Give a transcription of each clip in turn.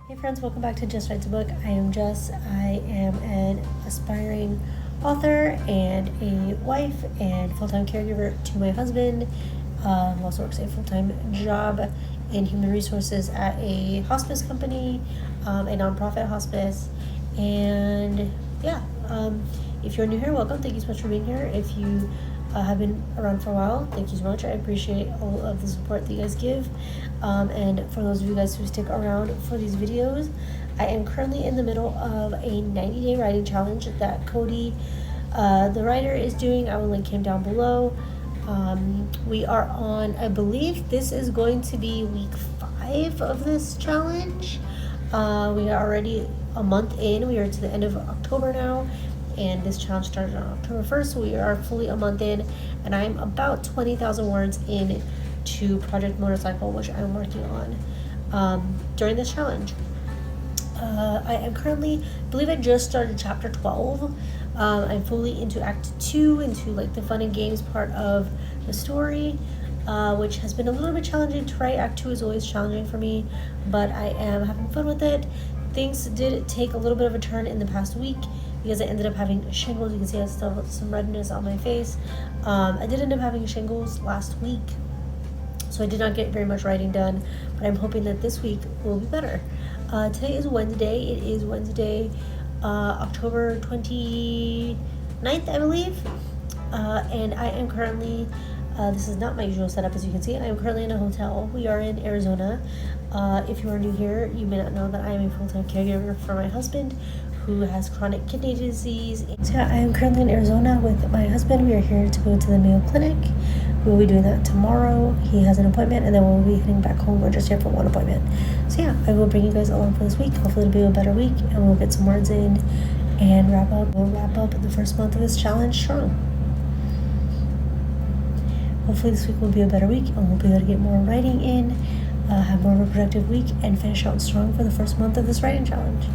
Hey friends, welcome back to Just Writes a Book. I am Jess. I am an aspiring author and a wife and full-time caregiver to my husband, who also works a full-time job in human resources at a hospice company, a nonprofit hospice. And yeah, if you're new here, welcome. Thank you so much for being here. If you have been around for a while, thank you so much. I appreciate all of the support that you guys give. And for those of you guys who stick around for these videos, I am currently in the middle of a 90-day writing challenge that Cody, the writer, is doing. I will link him down below. We are on, I believe this is going to be week 5 of this challenge. We are already a month in. We are to the end of October now, and this challenge started on October 1st, so we are fully a month in, and I'm about 20,000 words in to Project Motorcycle, which I'm working on during this challenge. I am currently, I believe I just started chapter 12. I'm fully into act 2, into like the fun and games part of the story, which has been a little bit challenging to write. Act 2 is always challenging for me, but I am having fun with it. Things did take a little bit of a turn in the past week because I ended up having shingles. You can see I still have some redness on my face. I did end up having shingles last week, so I did not get very much writing done, but I'm hoping that this week will be better. Today is Wednesday. It is Wednesday, October 29th, I believe. And I am currently, this is not my usual setup, as you can see. I am currently in a hotel. We are in Arizona. If you are new here, you may not know that I am a full-time caregiver for my husband, who has chronic kidney disease. So yeah, I am currently in Arizona with my husband. We are here to go to the Mayo Clinic. We will be doing that tomorrow. He has an appointment, and then we'll be heading back home. We're just here for one appointment. So yeah, I will bring you guys along for this week. Hopefully it'll be a better week, and we'll get some words in and We'll wrap up the first month of this challenge strong. Hopefully this week will be a better week, and we'll be able to get more writing in, have more of a productive week, and finish out strong for the first month of this writing challenge.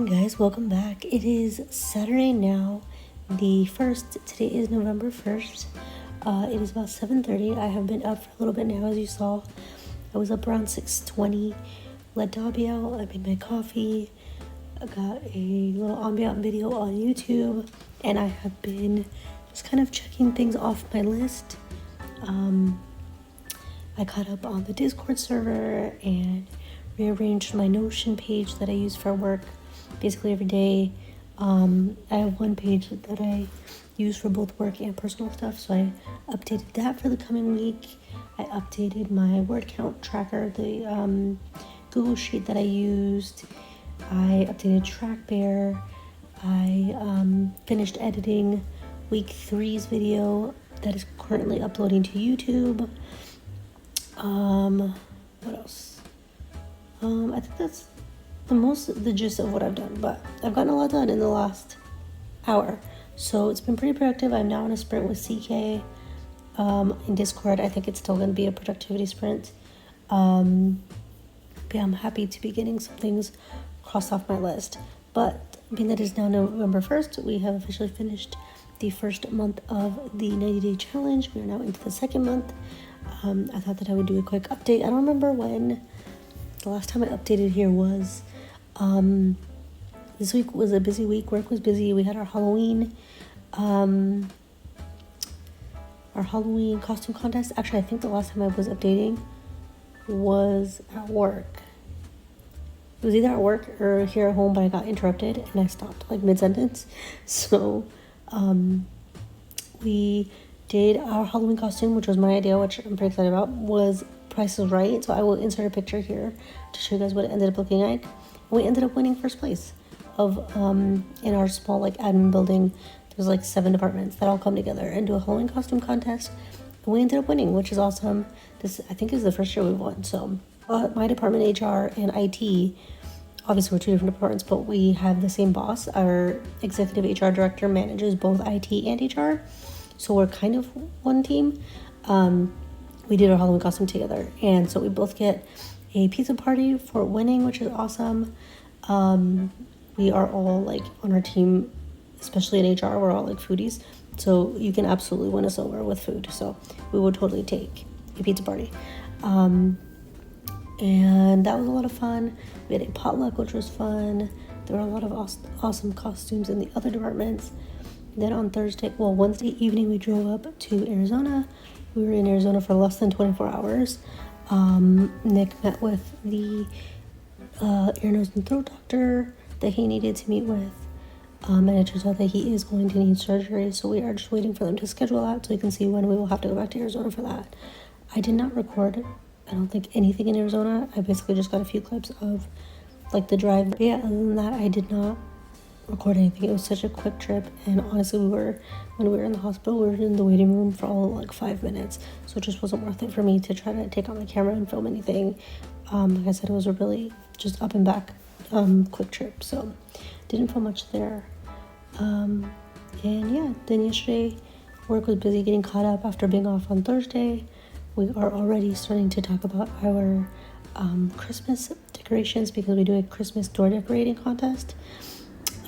Guys, welcome back. It is Saturday now, the 1st. Today is November 1st. It is about 7:30. I have been up for a little bit now, as you saw. I was up around 6:20. Let Dobby out. I made my coffee. I got a little ambient video on YouTube, and I have been just kind of checking things off my list. I caught up on the Discord server and rearranged my Notion page that I use for work basically every day. I have one page that I use for both work and personal stuff, so I updated that for the coming week. I updated my word count tracker, the Google Sheet that I used. I updated TrackBear. I finished editing week 3's video that is currently uploading to YouTube. What else? I think that's the gist of what I've done, but I've gotten a lot done in the last hour, so it's been pretty productive. I'm now in a sprint with CK in Discord. I think it's still going to be a productivity sprint. But yeah, I'm happy to be getting some things crossed off my list. But being that it is now November 1st, we have officially finished the first month of the 90-day challenge. We are now into the second month. I thought that I would do a quick update. I don't remember when the last time I updated here was. This week was a busy week. Work was busy. We had our Halloween costume contest. Actually, I think the last time I was updating was at work. It was either at work or here at home, but I got interrupted and I stopped like mid-sentence. So we did our Halloween costume, which was my idea, which I'm pretty excited about, was Price is Right. So I will insert a picture here to show you guys what it ended up looking like. We ended up winning first place of in our small like admin building. There's like 7 departments that all come together and do a Halloween costume contest, and we ended up winning, which is awesome. This, I think, is the first year we've won. So my department, HR and IT, obviously we're 2 different departments, but we have the same boss. Our executive HR director manages both IT and HR, so we're kind of one team. We did our Halloween costume together, and so we both get a pizza party for winning, which is awesome. We are all like on our team, especially in HR, we're all like foodies, so you can absolutely win us over with food. So we would totally take a pizza party, and that was a lot of fun. We had a potluck, which was fun. There were a lot of awesome costumes in the other departments. Then on Wednesday evening, we drove up to Arizona. We were in Arizona for less than 24 hours. Nick met with the ear, nose, and throat doctor that he needed to meet with. And it turns out that he is going to need surgery, so we are just waiting for them to schedule that so we can see when we will have to go back to Arizona for that. I did not record, I don't think, anything in Arizona. I basically just got a few clips of like the drive. But yeah, other than that, I did not record anything. It was such a quick trip, and honestly, when we were in the hospital, we were in the waiting room for all like 5 minutes, so it just wasn't worth it for me to try to take out my camera and film anything. Like I said, it was a really just up and back quick trip, so didn't film much there. And yeah, then yesterday work was busy getting caught up after being off on Thursday. We are already starting to talk about our Christmas decorations, because we do a Christmas door decorating contest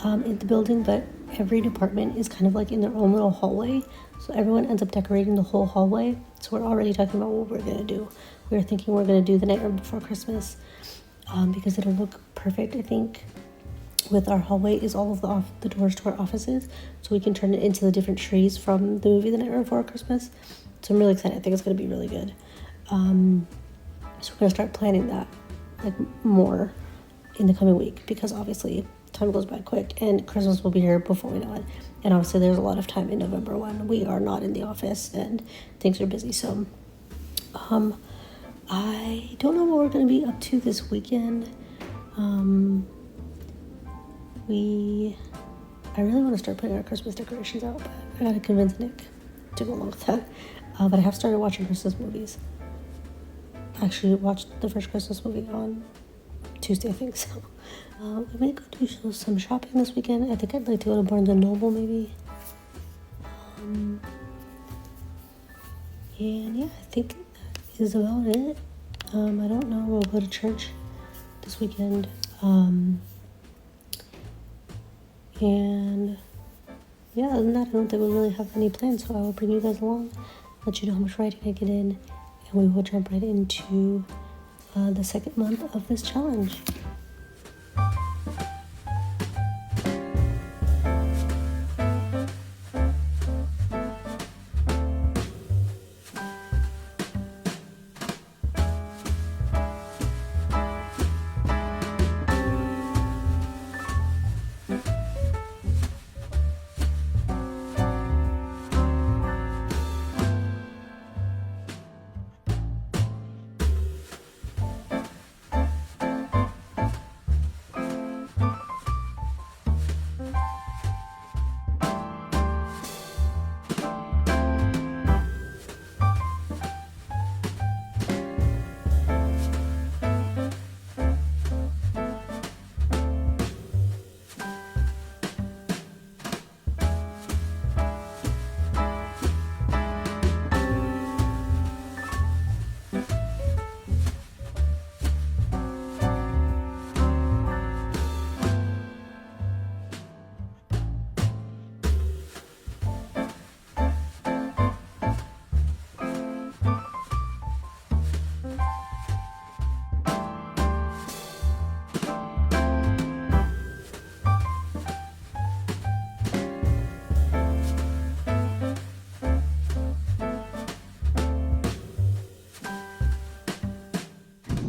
in the building, but every department is kind of like in their own little hallway, so everyone ends up decorating the whole hallway. So we're already talking about what we're gonna do. We're thinking we're gonna do the night before Christmas, because it'll look perfect, I think. With our hallway is all of the doors to our offices, so we can turn it into the different trees from the movie The Night Before Christmas. So I'm really excited. I think it's gonna be really good. So we're gonna start planning that like more in the coming week, because obviously time goes by quick and Christmas will be here before we know it. And obviously there's a lot of time in November when we are not in the office and things are busy. So I don't know what we're going to be up to this weekend. I really want to start putting our Christmas decorations out, but I gotta convince Nick to go along with that. But I have started watching Christmas movies. I actually watched the first Christmas movie on Tuesday, I think. So we may go do some shopping this weekend. I think I'd like to go to Barnes & Noble maybe. And yeah, I think that is about it. I don't know. We'll go to church this weekend. And yeah, other than that, I don't think we really have any plans. So I will bring you guys along, let you know how much writing I get in, and we will jump right into the second month of this challenge.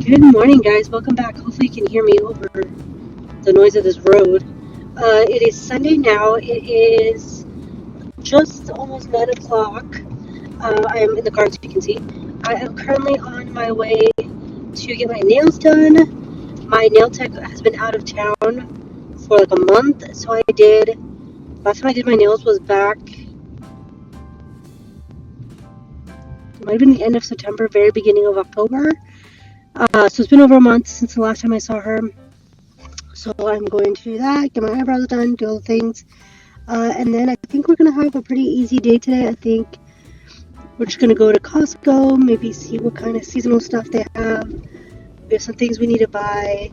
Good morning, guys. Welcome back. Hopefully you can hear me over the noise of this road. It is Sunday now. It is just almost 9 o'clock. I am in the car, as you can see. I am currently on my way to get my nails done. My nail tech has been out of town for like a month, so last time I did my nails was back, it might have been the end of September, very beginning of October. So it's been over a month since the last time I saw her. So I'm going to do that, get my eyebrows done, do all the things. And then I think we're going to have a pretty easy day today. I think we're just going to go to Costco, maybe see what kind of seasonal stuff they have. We have some things we need to buy.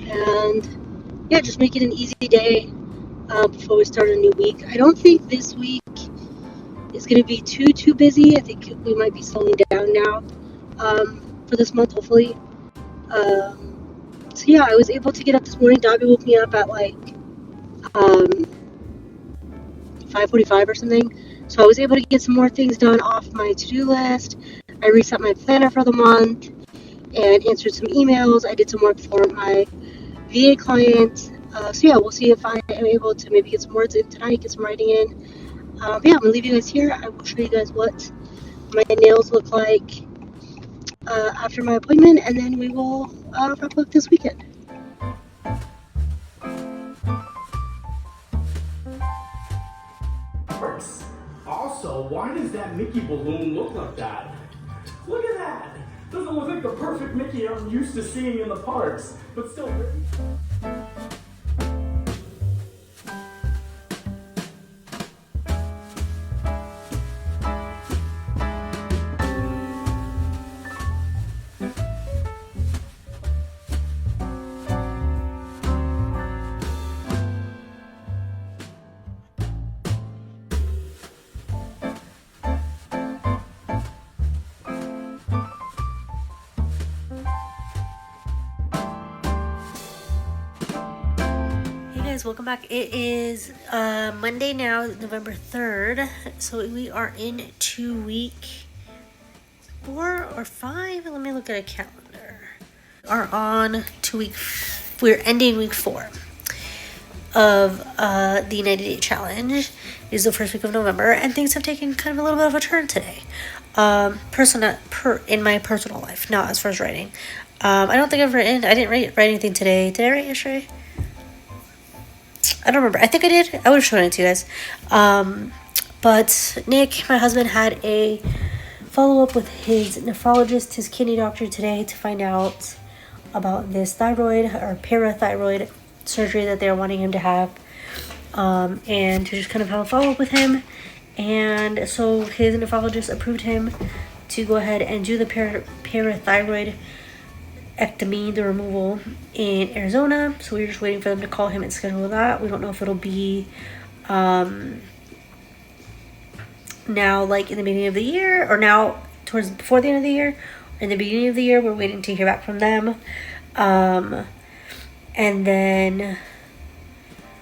And yeah, just make it an easy day before we start a new week. I don't think this week is going to be too busy. I think we might be slowing down now for this month, hopefully. So yeah, I was able to get up this morning. Dobby woke me up at like 5:45 or something. So I was able to get some more things done off my to-do list. I reset my planner for the month and answered some emails. I did some work for my VA client. So yeah, we'll see if I am able to maybe get some words in tonight, get some writing in. But yeah, I'm gonna leave you guys here. I will show you guys what my nails look like after my appointment, and then we will wrap up this weekend. Also, why does that Mickey balloon look like that? Look at that! Doesn't look like the perfect Mickey I'm used to seeing in the parks, but still very... Welcome back. It is Monday now, November 3rd. So we are into week 4 or 5. Let me look at a calendar. We're ending week 4 of the 90-day challenge. It is the first week of November, and things have taken kind of a little bit of a turn today. In my personal life, not as far as writing. I didn't write anything today. Did I write yesterday? I don't remember. I think I did. I would have shown it to you guys. But Nick, my husband, had a follow-up with his nephrologist, his kidney doctor today, to find out about this thyroid or parathyroid surgery that they're wanting him to have, and to just kind of have a follow-up with him. And so his nephrologist approved him to go ahead and do the parathyroid ectomy, the removal, in Arizona. So we're just waiting for them to call him and schedule that. We don't know if it'll be now, like in the beginning of the year, or now before the end of the year, or in the beginning of the year. We're waiting to hear back from them. And then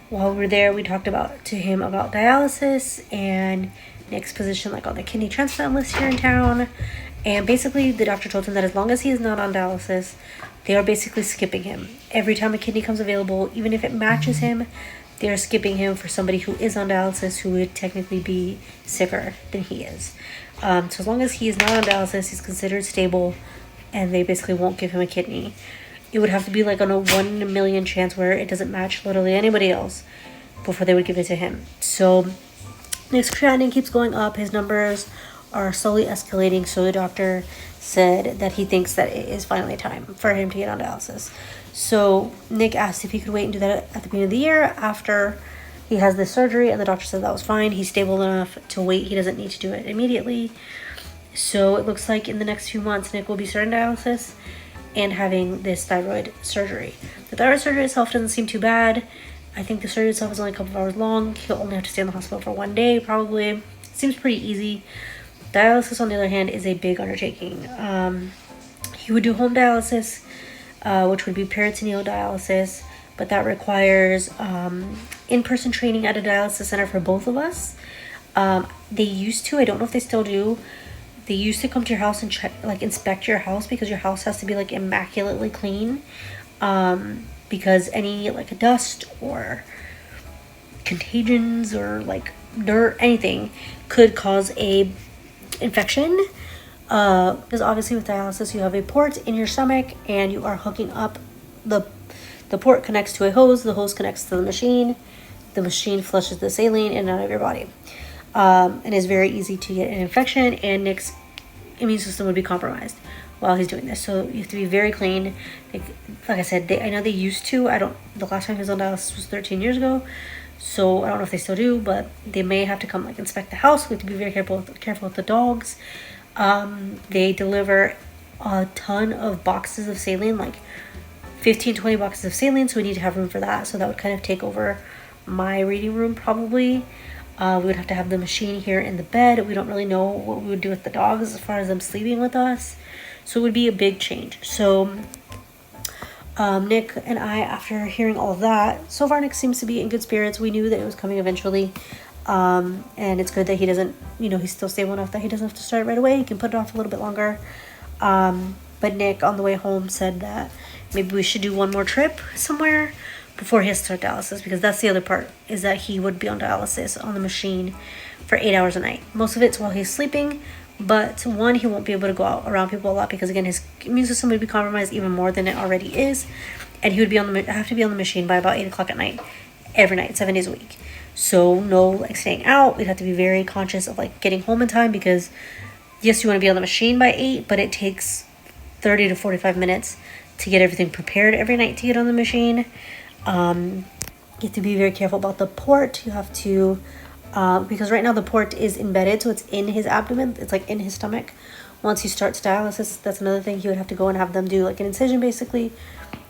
while we're there, we talked to him about dialysis and Nick's position like on the kidney transplant list here in town. And basically, the doctor told him that as long as he is not on dialysis, they are basically skipping him. Every time a kidney comes available, even if it matches him, they are skipping him for somebody who is on dialysis, who would technically be sicker than he is. So as long as he is not on dialysis, he's considered stable, and they basically won't give him a kidney. It would have to be like on a 1 in a million chance where it doesn't match literally anybody else before they would give it to him. So Nick's creatinine keeps going up. His numbers are slowly escalating, so the doctor said that he thinks that it is finally time for him to get on dialysis. So Nick asked if he could wait and do that at the beginning of the year after he has this surgery, and the doctor said that was fine. He's stable enough to wait. He doesn't need to do it immediately. So it looks like in the next few months, Nick will be starting dialysis and having this thyroid surgery. The thyroid surgery itself doesn't seem too bad. I think the surgery itself is only a couple of hours long. He'll only have to stay in the hospital for 1 day, probably. It seems pretty easy. Dialysis, on the other hand, is a big undertaking. He would do home dialysis, which would be peritoneal dialysis, but that requires in-person training at a dialysis center for both of us. They used to, I don't know if they still do, they used to come to your house and check, like inspect your house, because your house has to be like immaculately clean, because any like dust or contagions or like dirt, anything could cause a infection. Because obviously with dialysis you have a port in your stomach and you are hooking up the port connects to a hose, the hose connects to the machine flushes the saline in and out of your body. And it's very easy to get an infection, and Nick's immune system would be compromised while he's doing this. So you have to be very clean. Like I said, I know they used to. The last time he was on dialysis was 13 years ago. So I don't know if they still do, but they may have to come like inspect the house. We have to be very careful with the dogs. They deliver a ton of boxes of saline, like 15-20 boxes of saline, so we need to have room for that. So that would kind of take over my reading room probably. We would have to have the machine here in the bed. We don't really know what we would do with the dogs as far as them sleeping with us, so it would be a big change. So Nick and I, after hearing all of that, so far Nick seems to be in good spirits. We knew that it was coming eventually, and it's good that he doesn't, he's still stable enough that he doesn't have to start right away. He can put it off a little bit longer. But Nick on the way home said that maybe we should do one more trip somewhere before he has to start dialysis, because that's the other part, is that he would be on dialysis on the machine for 8 hours a night. Most of it's while he's sleeping, but one, he won't be able to go out around people a lot, because again, his immune system would be compromised even more than it already is, and he would have to be on the machine by about 8 o'clock at night, every night, 7 days a week. So no like staying out. We'd have to be very conscious of like getting home in time, because yes, you want to be on the machine by 8, but it takes 30 to 45 minutes to get everything prepared every night to get on the machine. You have to be very careful about the port. You have to, because right now the port is embedded, so it's in his abdomen. It's like in his stomach. Once he starts dialysis, that's another thing. He would have to go and have them do like an incision basically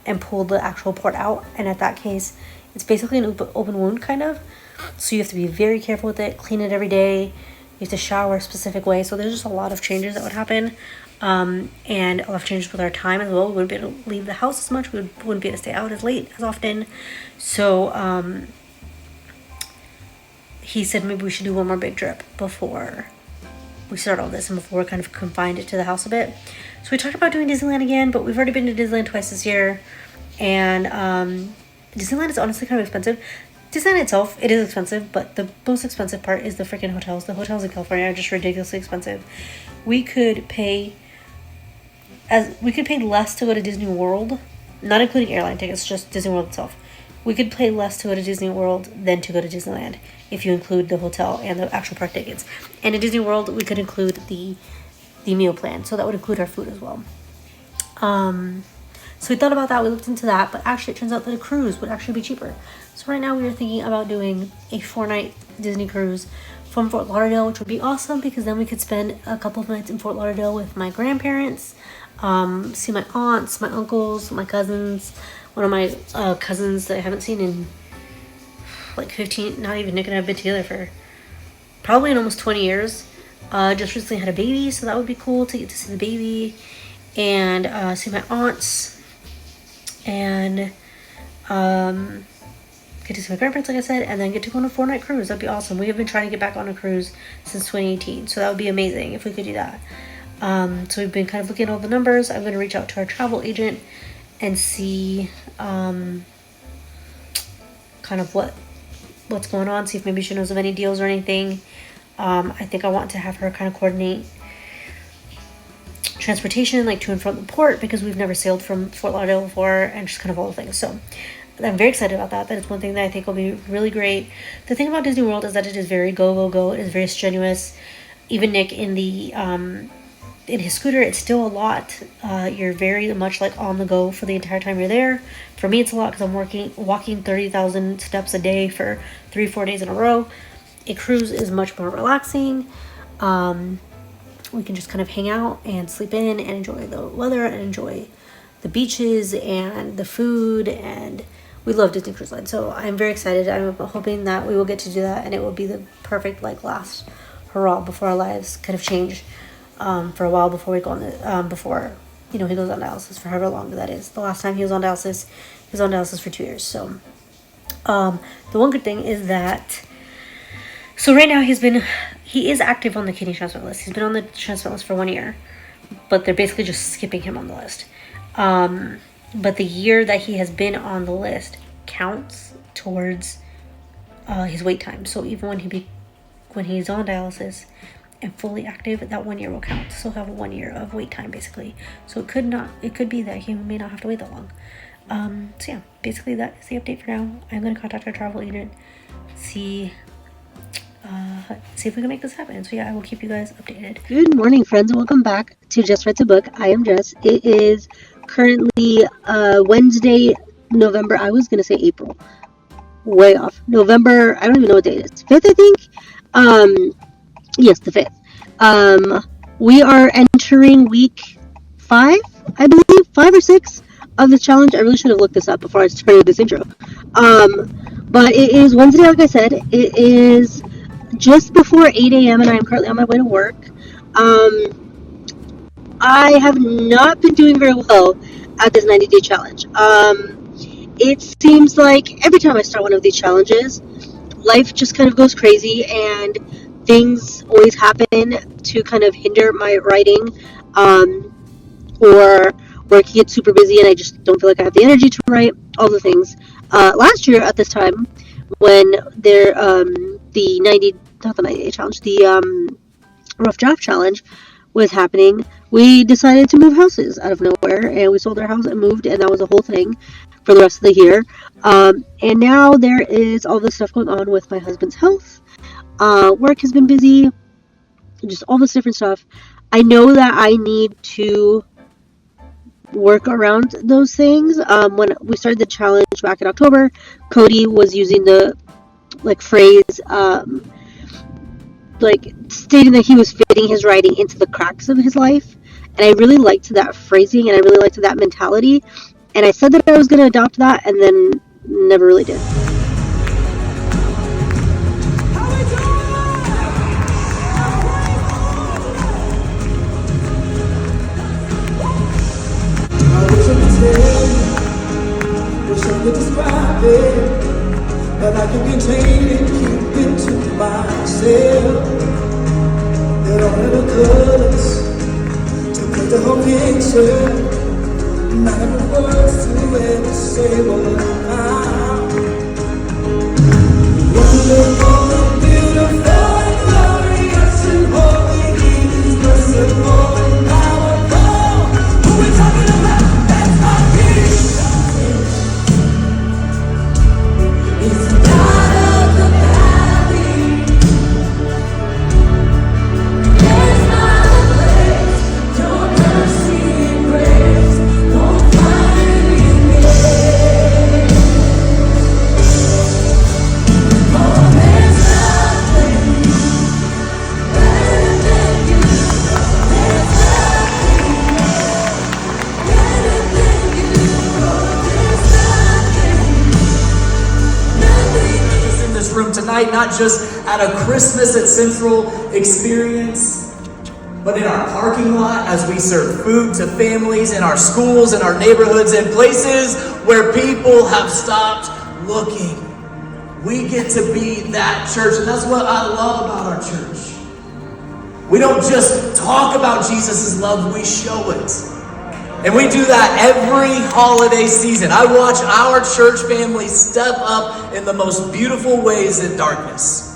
and pull the actual port out. And at that case, it's basically an open wound kind of. So you have to be very careful with it, clean it every day. You have to shower a specific way. So there's just a lot of changes that would happen. And a lot of changes with our time as well. We wouldn't be able to leave the house as much. We wouldn't be able to stay out as late as often. So he said maybe we should do one more big trip before we start all this and before we're kind of confined it to the house a bit. So we talked about doing Disneyland again, but we've already been to Disneyland twice this year. And Disneyland is honestly kind of expensive. Disneyland itself, it is expensive, but the most expensive part is the freaking hotels. The hotels in California are just ridiculously expensive. We could pay less to go to Disney World, not including airline tickets, just Disney World itself. We could pay less to go to Disney World than to go to Disneyland if you include the hotel and the actual park tickets. And in Disney World, we could include the meal plan, so that would include our food as well. So we thought about that, we looked into that, but actually it turns out that a cruise would actually be cheaper. So right now we are thinking about doing a 4-night Disney cruise from Fort Lauderdale, which would be awesome, because then we could spend a couple of nights in Fort Lauderdale with my grandparents, see my aunts, my uncles, my cousins, one of my cousins that I haven't seen in like 15, not even Nick and I have been together for probably in almost 20 years. Just recently had a baby, so that would be cool to get to see the baby and see my aunts and get to see my grandparents, like I said, and then get to go on a 4-night cruise. That'd be awesome. We have been trying to get back on a cruise since 2018, so that would be amazing if we could do that. So we've been kind of looking at all the numbers. I'm going to reach out to our travel agent and see kind of what's going on, see if maybe she knows of any deals or anything. I think I want to have her kind of coordinate transportation, like to and from the port, because we've never sailed from Fort Lauderdale before, and just kind of all the things. So I'm very excited about that. That is one thing that I think will be really great. The thing about Disney World is that it is very go, go, go. It is very strenuous. Even Nick in his scooter, it's still a lot. You're very much like on the go for the entire time you're there. For me, it's a lot because I'm walking 30,000 steps a day for 3-4 days in a row. A cruise is much more relaxing. We can just kind of hang out and sleep in and enjoy the weather and enjoy the beaches and the food, and we love Disney Cruise Line. So I'm very excited. I'm hoping that we will get to do that, and it will be the perfect like last hurrah before our lives kind of change for a while before we go on the before he goes on dialysis for however long that is. The last time he was on dialysis for 2 years. So the one good thing is that So right now he is active on the kidney transplant list. He's been on the transplant list for 1 year, but they're basically just skipping him on the list. But the year that he has been on the list counts towards his wait time. So even when he's on dialysis and fully active, that 1 year will count. So he'll have 1 year of wait time basically. So it could be that he may not have to wait that long. So yeah, basically that is the update for now. I'm going to contact our travel agent, see if we can make this happen. So yeah, I will keep you guys updated. Good morning, friends, and welcome back to Jess Writes a Book. I am Jess. It is currently Wednesday, November. I was gonna say April. Way off. November. I don't even know what day it is. 5th, I think. Yes, the 5th. We are entering week 5, I believe, 5 or 6 of the challenge. I really should have looked this up before I started this intro. But it is Wednesday, like I said. It is just before 8 a.m. and I am currently on my way to work. I have not been doing very well at this 90-day challenge. It seems like every time I start one of these challenges, life just kind of goes crazy and things always happen to kind of hinder my writing, or work gets super busy and I just don't feel like I have the energy to write, all the things. Last year at this time, when the 90-day challenge, the rough draft challenge was happening, we decided to move houses out of nowhere, and we sold our house and moved, and that was a whole thing for the rest of the year. And now there is all this stuff going on with my husband's health. Work has been busy, just all this different stuff. I know that I need to work around those things. When we started the challenge back in October, Cody was using the phrase, stating that he was fitting his writing into the cracks of his life, and I really liked that phrasing, and I really liked that mentality, and I said that I was going to adopt that, and then never really did. Wish I could describe it, but I can contain it, keep it to myself. There are little colors to put the whole picture. Not enough words to ever say what I'm. Wonderful, beautiful, and glorious, and holy, He is merciful and powerful. Who we talking about? That's our King. It's the God of the valley. There's not a place your mercy and grace don't find me there. Oh, there's nothing better than you. There's nothing better than you. Oh, there's nothing in this room tonight, not just at a Christmas at Central experience, but in our parking lot as we serve food to families, in our schools, in our neighborhoods, in places where people have stopped looking. We get to be that church, and that's what I love about our church. We don't just talk about Jesus' love, we show it. And we do that every holiday season. I watch our church family step up in the most beautiful ways in darkness.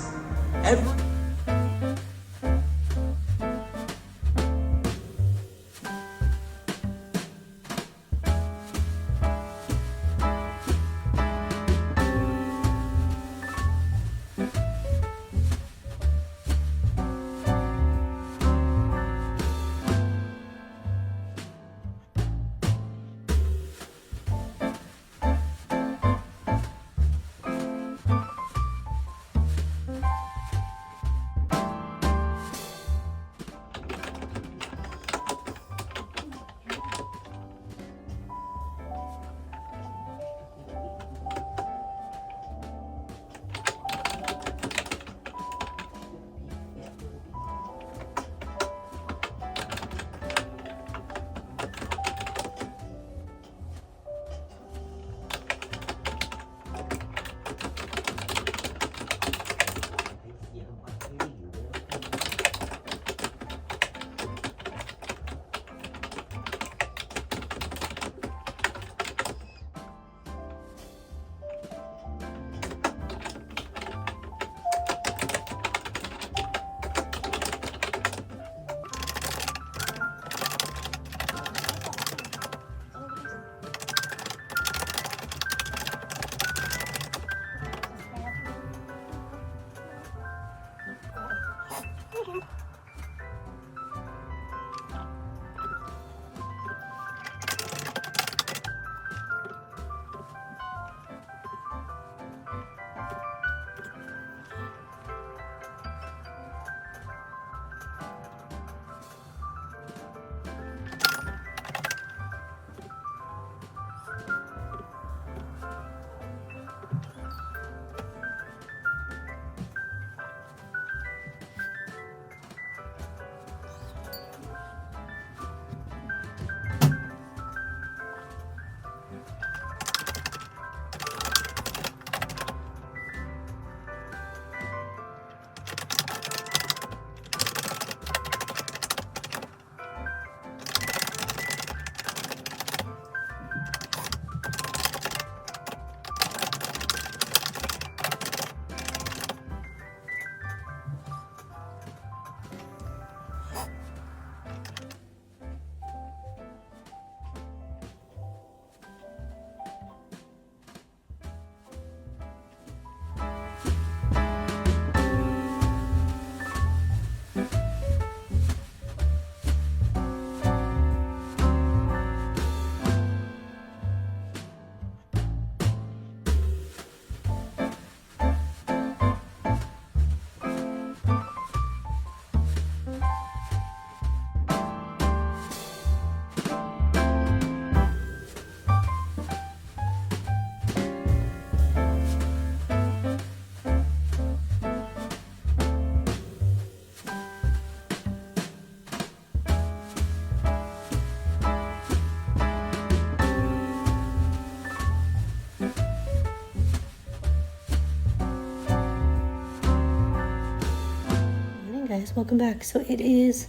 guys, welcome back. So it is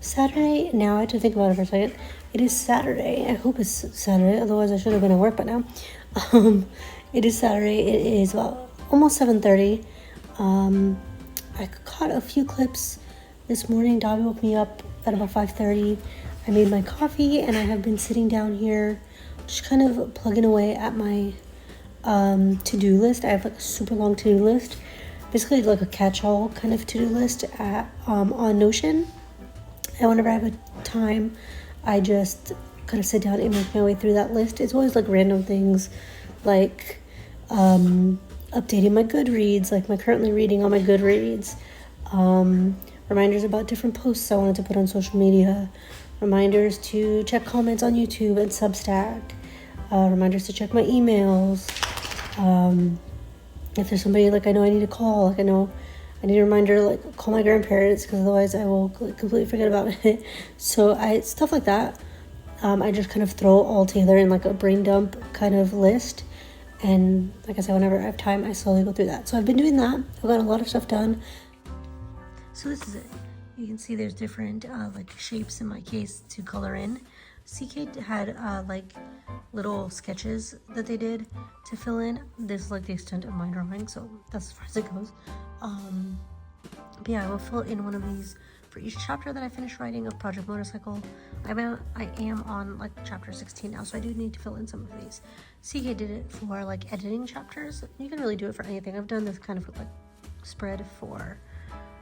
Saturday. Now I have to think about it for a second. It is Saturday. I hope it's Saturday, otherwise I should have been at work by now. It is Saturday. It is about almost 7:30. I caught a few clips this morning. Dobby woke me up at about 5:30. I made my coffee and I have been sitting down here just kind of plugging away at my to-do list. I have like a super long to-do list, basically like a catch-all kind of to-do list on Notion. And whenever I have a time, I just kind of sit down and make my way through that list. It's always like random things, like updating my Goodreads, like my currently reading on my Goodreads, reminders about different posts I wanted to put on social media, reminders to check comments on YouTube and Substack, reminders to check my emails. If there's somebody like I know I need to call, like I know I need a reminder, like call my grandparents, because otherwise I will completely forget about it. So stuff like that. I just kind of throw all together in like a brain dump kind of list. And like I said, whenever I have time, I slowly go through that. So I've been doing that. I've got a lot of stuff done. So this is it. You can see there's different like shapes in my case to color in. CK had like little sketches that they did to fill in. This is like the extent of my drawing, so that's as far as it goes. But yeah, I will fill in one of these for each chapter that I finish writing of Project Motorcycle. I am on like chapter 16 now, so I do need to fill in some of these. CK did it for like editing chapters. You can really do it for anything. I've done this kind of like spread for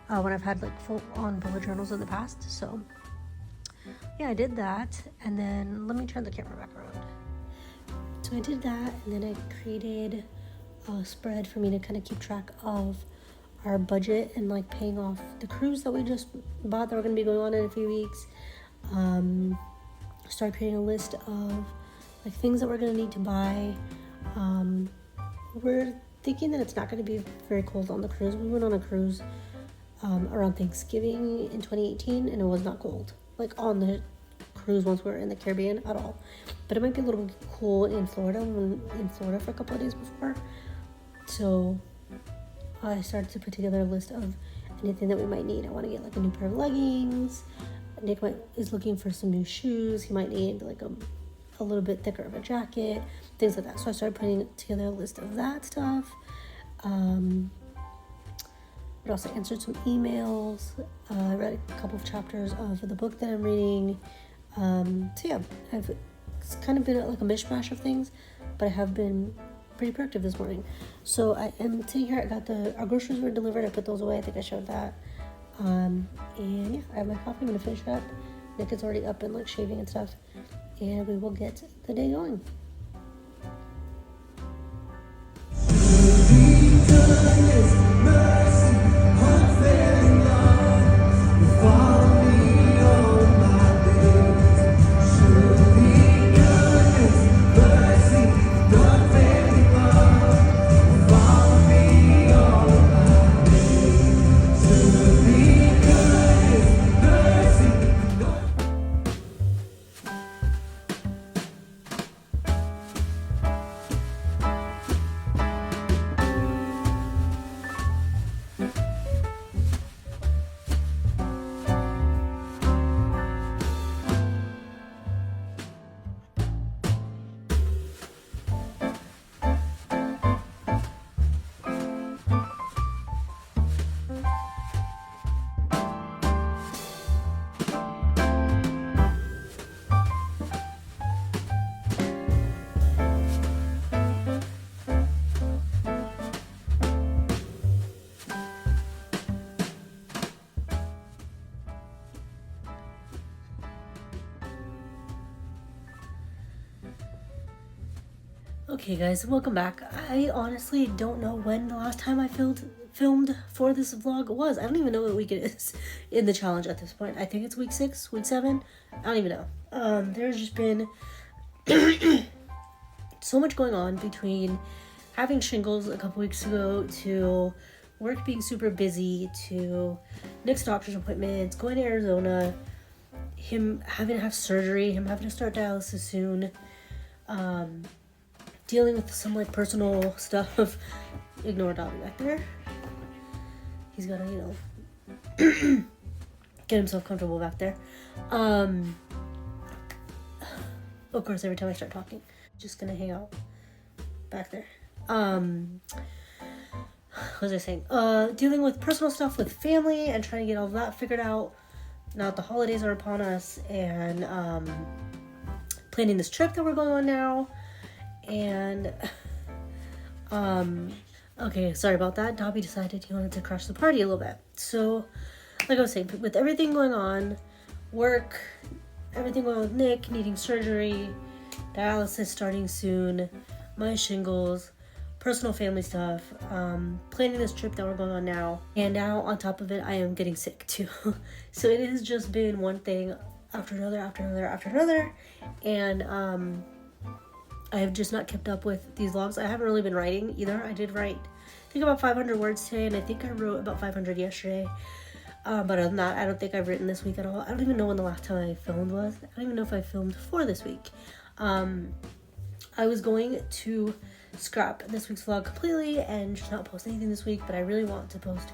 when I've had like full on bullet journals in the past. So yeah, I did that, and then let me turn the camera back around. So I did that, and then I created a spread for me to kind of keep track of our budget and like paying off the cruise that we just bought that we're going to be going on in a few weeks. Start creating a list of like things that we're going to need to buy. We're thinking that it's not going to be very cold on the cruise. We went on a cruise around Thanksgiving in 2018, and it was not cold like on the cruise once we were in the Caribbean at all. But it might be a little bit cool in Florida. We were in Florida for a couple of days before, so I started to put together a list of anything that we might need. I want to get like a new pair of leggings. Nick is looking for some new shoes. He might need like a little bit thicker of a jacket, things like that. So I started putting together a list of that stuff. But also answered some emails. I read a couple of chapters of the book that I'm reading. So yeah, it's kind of been like a mishmash of things, but I have been pretty productive this morning. So I am sitting here. I got our groceries were delivered. I put those away. I think I showed that. And yeah, I have my coffee. I'm gonna finish it up. Nick is already up and like shaving and stuff, and we will get the day going. Okay guys, welcome back. I honestly don't know when the last time I filmed for this vlog was. I don't even know what week it is in the challenge at this point. I think it's week 6, week 7. I don't even know. There's just been so much going on, between having shingles a couple weeks ago to work being super busy to Nick's doctor's appointments, going to Arizona, him having to have surgery, him having to start dialysis soon, dealing with some like personal stuff. Ignore Dobby back there. He's gotta, get himself comfortable back there. Of course, every time I start talking, just gonna hang out back there. What was I saying? Dealing with personal stuff with family and trying to get all of that figured out. Now that the holidays are upon us, and planning this trip that we're going on now. And okay, sorry about that. Dobby decided he wanted to crash the party a little bit. So, like I was saying, with everything going on, work, everything going on with Nick needing surgery, dialysis starting soon, my shingles, personal family stuff, planning this trip that we're going on now, and now on top of it, I am getting sick too. So it has just been one thing after another, and I have just not kept up with these vlogs. I haven't really been writing either. I did write, I think, about 500 words today, and I think I wrote about 500 yesterday. But other than that, I don't think I've written this week at all. I don't even know when the last time I filmed was. I don't even know if I filmed for this week. I was going to scrap this week's vlog completely and just not post anything this week, but I really want to post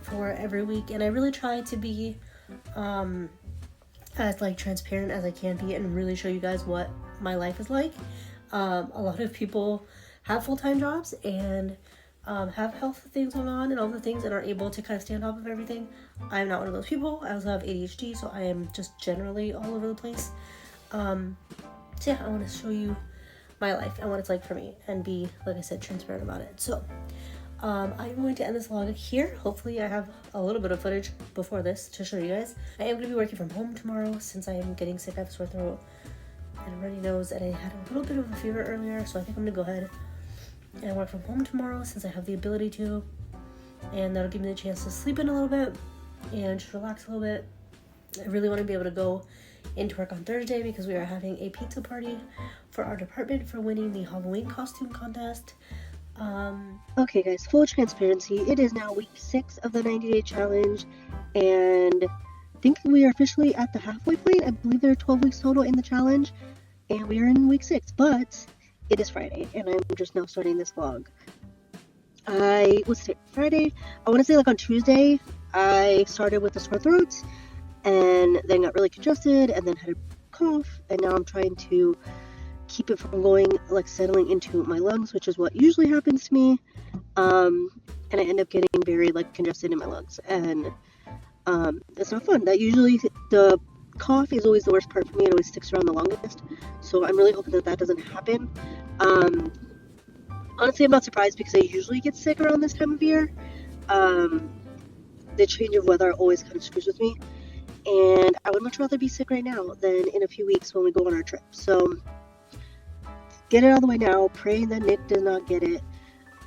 for every week, and I really try to be as like transparent as I can be and really show you guys what my life is like. A lot of people have full-time jobs and have health things going on and all the things, and are able to kind of stay on top of everything. I'm not one of those people. I also have ADHD, so I am just generally all over the place. So yeah, I want to show you my life and what it's like for me, and be, like I said, transparent about it. So I'm going to end this vlog here. Hopefully I have a little bit of footage before this to show you guys. I am going to be working from home tomorrow since I am getting sick. I have a sore throat and a runny nose, and I had a little bit of a fever earlier, so I think I'm going to go ahead and work from home tomorrow since I have the ability to, and that'll give me the chance to sleep in a little bit and just relax a little bit. I really want to be able to go into work on Thursday because we are having a pizza party for our department for winning the Halloween costume contest. Okay guys, full transparency, it is now week 6 of the 90-day challenge, and I think we are officially at the halfway point. I believe there are 12 weeks total in the challenge, and we are in week 6, but it is Friday, and I'm just now starting this vlog. Friday? I want to say like on Tuesday, I started with a sore throat, and then got really congested, and then had a cough, and now I'm trying to keep it from going, like settling into my lungs, which is what usually happens to me, and I end up getting very like congested in my lungs, and it's not fun. That usually, the cough is always the worst part for me. It always sticks around the longest, so I'm really hoping that that doesn't happen. Honestly, I'm not surprised because I usually get sick around this time of year. The change of weather always kind of screws with me, and I would much rather be sick right now than in a few weeks when we go on our trip. So get it out of the way now, praying that Nick does not get it.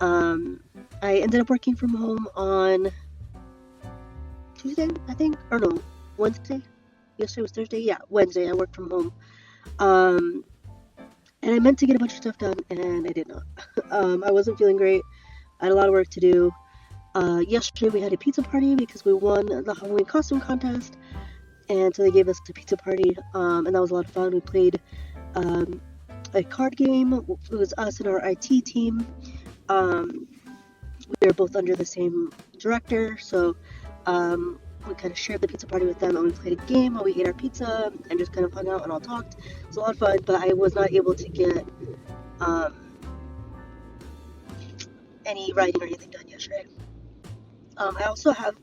I ended up working from home on Tuesday, I think, or no, Wednesday. Yesterday was Thursday. Yeah, Wednesday I worked from home. And I meant to get a bunch of stuff done, and I did not. I wasn't feeling great. I had a lot of work to do. Yesterday we had a pizza party because we won the Halloween costume contest, and so they gave us a pizza party, and that was a lot of fun. We played a card game. It was us and our IT team. We were both under the same director, so we kind of shared the pizza party with them, and we played a game while we ate our pizza and just kind of hung out and all talked. It was a lot of fun, but I was not able to get any writing or anything done yesterday. I also have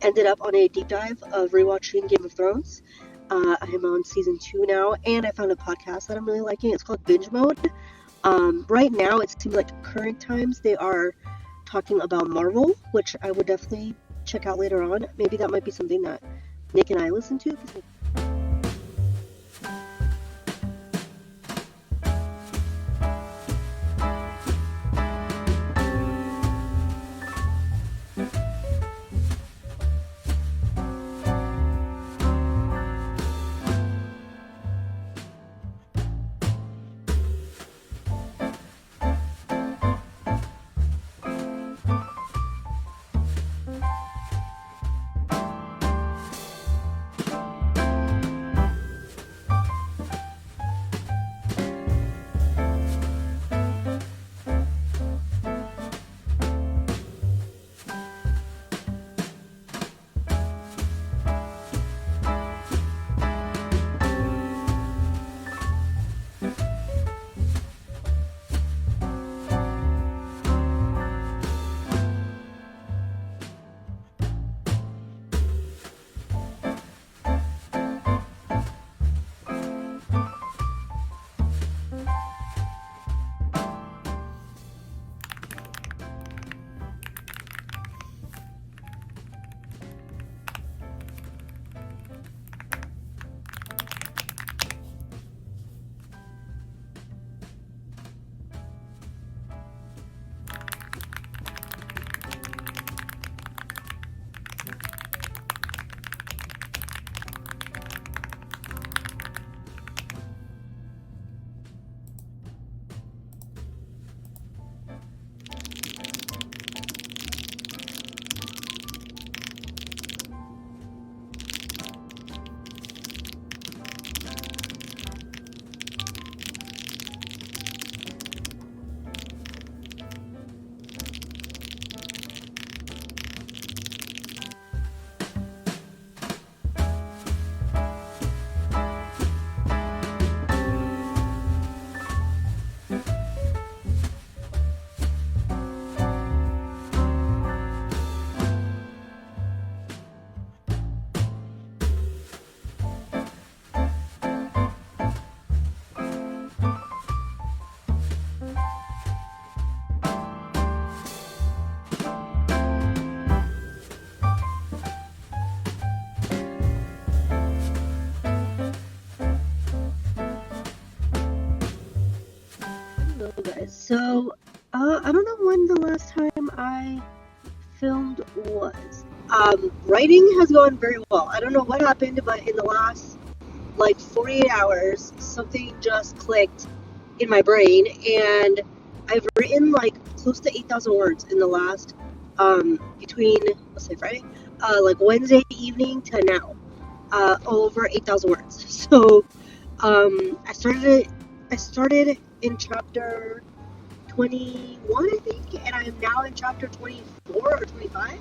ended up on a deep dive of rewatching Game of Thrones. I am on season 2 now, and I found a podcast that I'm really liking. It's called Binge Mode. Right now, it seems like current times they are talking about Marvel, which I would definitely check out later on. Maybe that might be something that Nick and I listen to. So, I don't know when the last time I filmed was. Writing has gone very well. I don't know what happened, but in the last like 48 hours, something just clicked in my brain, and I've written like close to 8,000 words in the last, between, let's say Friday, like Wednesday evening to now, over 8,000 words. So, I started in chapter 21, I think, and I am now in chapter 24 or 25,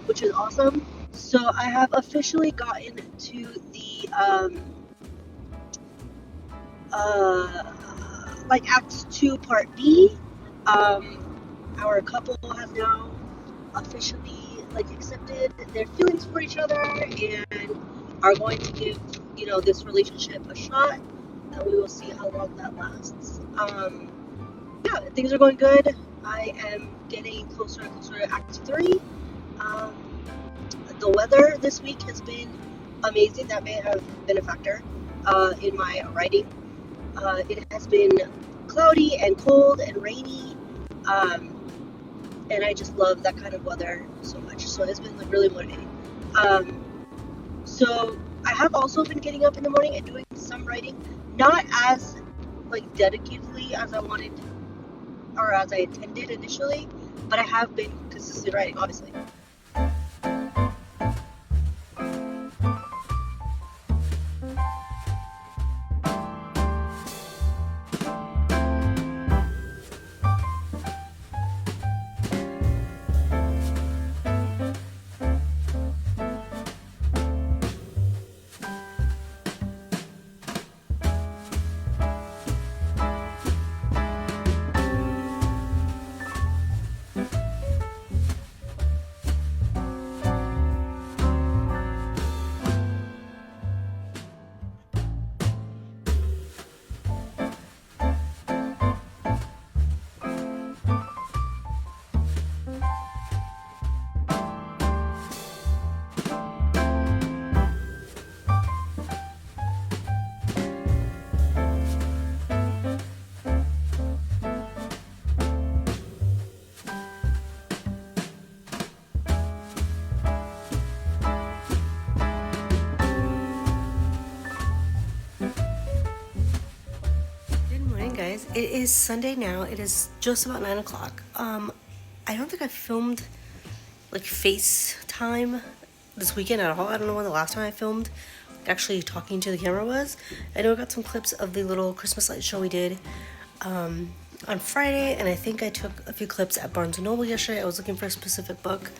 which is awesome. So I have officially gotten to the like Act 2 Part B. Our couple has now officially like accepted their feelings for each other and are going to give, this relationship a shot, and we will see how long that lasts. Yeah, things are going good. I am getting closer and closer to Act 3. The weather this week has been amazing. That may have been a factor in my writing. It has been cloudy and cold and rainy, and I just love that kind of weather so much. So it's been like really motivating. So I have also been getting up in the morning and doing some writing, not as like dedicatedly as I wanted or as I intended initially, but I have been consistently writing, obviously. Guys, it is Sunday now. It is just about 9 o'clock. I don't think I filmed like FaceTime this weekend at all. I don't know when the last time I filmed actually talking to the camera was. I know I got some clips of the little Christmas light show we did on Friday, and I think I took a few clips at Barnes & Noble yesterday. I was looking for a specific book.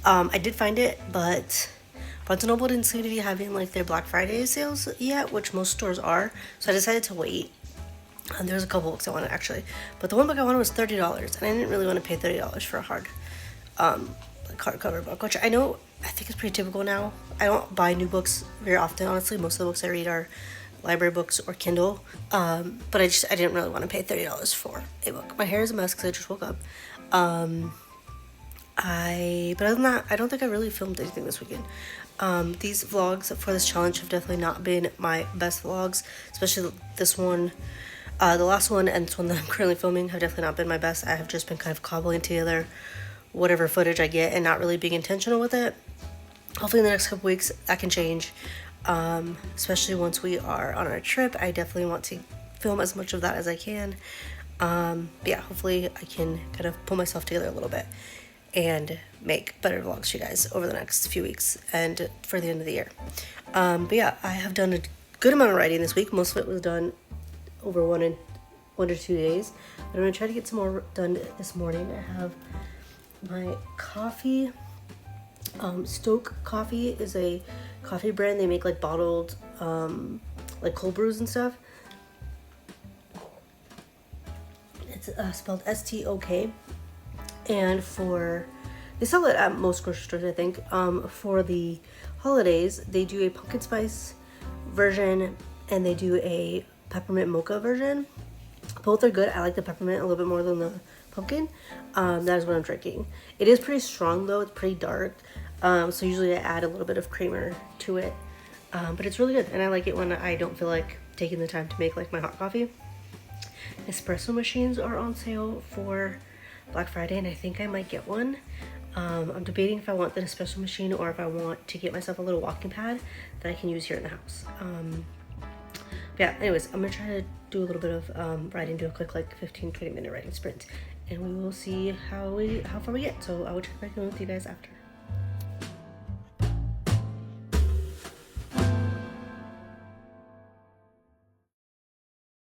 I did find it, but Barnes & Noble didn't seem to be having like their Black Friday sales yet, which most stores are, so I decided to wait. And there's a couple books I wanted actually, but the one book I wanted was $30, and I didn't really want to pay $30 for a hardcover book, which I think is pretty typical now. I don't buy new books very often, honestly. Most of the books I read are library books or Kindle, but I didn't really want to pay $30 for a book. My hair is a mess because I just woke up. But other than that, I don't think I really filmed anything this weekend. These vlogs for this challenge have definitely not been my best vlogs, especially this one. The last one and this one that I'm currently filming have definitely not been my best. I have just been kind of cobbling together whatever footage I get and not really being intentional with it. Hopefully in the next couple weeks that can change, especially once we are on our trip. I definitely want to film as much of that as I can. But yeah, hopefully I can kind of pull myself together a little bit and make better vlogs for you guys over the next few weeks and for the end of the year. But yeah, I have done a good amount of writing this week. Most of it was done over 1 to 2 days. But I'm gonna try to get some more done this morning. I have my coffee. Stoke Coffee is a coffee brand. They make like bottled like cold brews and stuff. It's spelled S-T-O-K, and they sell it at most grocery stores, I think. For the holidays, they do a pumpkin spice version and they do a peppermint mocha version. Both are good. I like the peppermint a little bit more than the pumpkin. That is what I'm drinking. It is pretty strong though. It's pretty dark. So usually I add a little bit of creamer to it. But it's really good, and I like it when I don't feel like taking the time to make like my hot coffee. espresso machines are on sale for Black Friday, and I think I might get one. I'm debating if I want the espresso machine or if I want to get myself a little walking pad that I can use here in the house. Yeah, anyways, I'm gonna try to do a little bit of riding, do a quick like 15-20 minute riding sprint, and we will see how far we get. So I will check back in with you guys after.